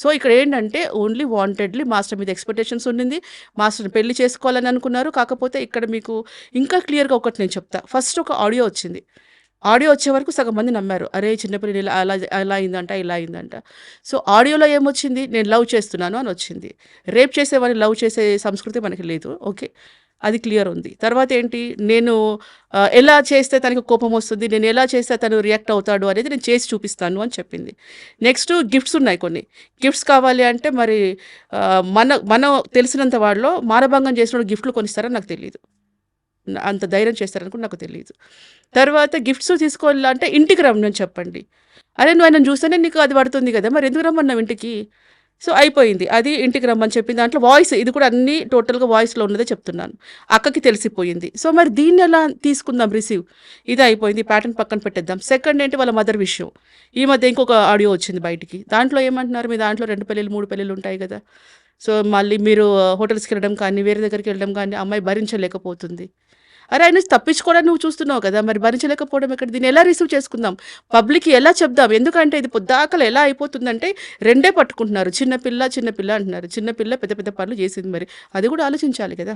So ఇక్కడ ఏంటంటే only wantedly master మీద ఎక్స్పెక్టేషన్స్ ఉండింది. మాస్టర్ని పెళ్లి చేసుకోవాలని అనుకున్నారు. కాకపోతే ఇక్కడ మీకు ఇంకా క్లియర్గా ఒకటి నేను చెప్తా. ఫస్ట్ ఒక ఆడియో వచ్చింది. ఆడియో వచ్చే వరకు సగం మంది నమ్మారు. అరే చిన్నపిల్లలు ఇలా అలా అలా అయిందంట, ఇలా అయిందంట. సో ఆడియోలో ఏమొచ్చింది, నేను లవ్ చేస్తున్నాను అని వచ్చింది. రేప్ చేసేవాడిని లవ్ చేసే సంస్కృతి మనకి లేదు. ఓకే, అది క్లియర్ ఉంది. తర్వాత ఏంటి, నేను ఎలా చేస్తే తనకి కోపం వస్తుంది, నేను ఎలా చేస్తే తను రియాక్ట్ అవుతాడు అనేది నేను చేసి చూపిస్తాను అని చెప్పింది. నెక్స్ట్ గిఫ్ట్స్ ఉన్నాయి కొన్ని. గిఫ్ట్స్ కావాలి అంటే మరి మనం తెలిసినంత వాళ్ళలో మానభంగం చేసిన గిఫ్ట్లు కొనిస్తారని నాకు తెలియదు. అంత ధైర్యం చేస్తారనుకుని నాకు తెలియదు. తర్వాత గిఫ్ట్స్ తీసుకోవాలంటే ఇంటికి రమ్మని చెప్పండి. అరే నువ్వు ఆయనను చూస్తేనే నీకు అది పడుతుంది కదా, మరి ఎందుకు రమ్మన్నావు ఇంటికి? సో అయిపోయింది. అది ఇంటికి రమ్మని చెప్పిన దాంట్లో వాయిస్, ఇది కూడా అన్నీ టోటల్గా వాయిస్లో ఉన్నదే చెప్తున్నాను. అక్కకి తెలిసిపోయింది. సో మరి దీన్ని ఎలా తీసుకుందాం రిసీవ్? ఇది అయిపోయింది, ప్యాటర్న్ పక్కన పెట్టేద్దాం. సెకండ్ ఏంటి, వాళ్ళ మదర్ విషయం. ఈ మధ్య ఇంకొక ఆడియో వచ్చింది బయటికి. దాంట్లో ఏమంటున్నారు, మీ దాంట్లో 2 పెళ్ళిళ్ళు 3 పెళ్ళిళ్ళు ఉంటాయి కదా, సో మళ్ళీ మీరు హోటల్స్కి వెళ్ళడం కానీ వేరే దగ్గరికి వెళ్ళడం కానీ అమ్మాయి భరించలేకపోతుంది. అరే ఆయన నుంచి తప్పించుకోవడానికి నువ్వు చూస్తున్నావు కదా, మరి భరించలేకపోవడం ఎక్కడ? దీన్ని ఎలా రిసీవ్ చేసుకుందాం, పబ్లిక్కి ఎలా చెప్దాం? ఎందుకంటే ఇది పొద్దాకలు ఎలా అయిపోతుందంటే రెండే పట్టుకుంటున్నారు, చిన్నపిల్ల చిన్నపిల్ల అంటున్నారు. చిన్నపిల్ల పెద్ద పెద్ద పనులు చేసింది, మరి అది కూడా ఆలోచించాలి కదా.